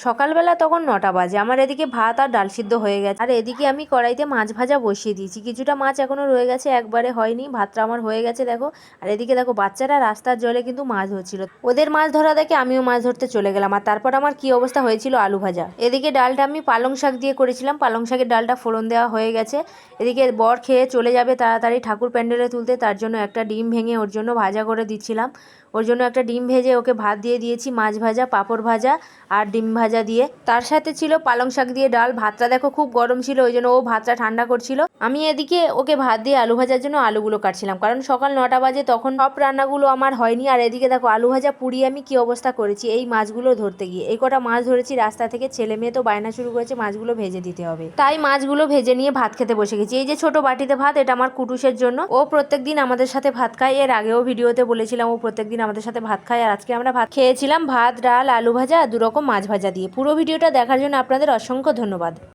সকালবেলা তখন 9টা বাজে। আমার এদিকে ভাত আর ডাল সিদ্ধ হয়ে গেছে, আর এদিকে আমি কড়াইতে মাছ ভাজা বসিয়ে দিয়েছি। কিছুটা মাছ এখনো রয়ে গেছে, একবারে হয়নি। ভাতটা আমার হয়ে গেছে দেখো। আর এদিকে দেখো বাচ্চারা রাস্তার জলে কিন্তু মাছ ধরছিল, ওদের মাছ ধরা দেখে আমিও মাছ ধরতে চলে গেলাম। আর তারপর আমার কি অবস্থা হয়েছিল আলু ভাজা। এদিকে ডালটা আমি পালং শাক দিয়ে করেছিলাম, পালং শাকের ডালটা ফোড়ন দেওয়া হয়ে গেছে। এদিকে বর খেয়ে চলে যাবে তাড়াতাড়ি ঠাকুর প্যান্ডেলে তুলতে, তার জন্য একটা ডিম ভেঙে ওর জন্য ভাজা করে দিচ্ছিলাম। ওর জন্য একটা ডিম ভেজে ওকে ভাত দিয়ে দিয়েছি, মাছ ভাজা, পাঁপড় ভাজা আর ডিম ভাজা দিয়ে। তার সাথে ছিল পালং শাক দিয়ে ডাল। ভাতটা দেখো খুব গরম ছিল, ওই জন্য ও ভাতটা ঠান্ডা করছিল। আমি এদিকে ওকে ভাত দিয়ে আলু ভাজার জন্য আলুগুলো কাটছিলাম, কারণ সকাল 9টা বাজে, তখন সব রান্নাগুলো আমার হয়নি। আর এদিকে দেখো আলু ভাজা পুড়িয়ে আমি কি অবস্থা করেছি এই মাছগুলো ধরতে গিয়ে। এই কটা মাছ ধরেছি রাস্তা থেকে, ছেলে মেয়ে তো বায়না শুরু করেছে মাছগুলো ভেজে দিতে হবে, তাই মাছগুলো ভেজে নিয়ে ভাত খেতে বসে গেছি। এই যে ছোট বাটিতে ভাত, এটা আমার কুটুসের জন্য। ও প্রত্যেকদিন আমাদের সাথে ভাত খায়, এর আগেও ভিডিওতে বলেছিলাম ও প্রত্যেকদিন আমাদের সাথে ভাত খায়। আর আজকে আমরা ভাত খেয়েছিলাম, ভাত, ডাল, আলু ভাজা আর 2 রকম মাছ ভাজা দিয়ে। পুরো ভিডিওটা দেখার জন্য আপনাদের অসংখ্য ধন্যবাদ।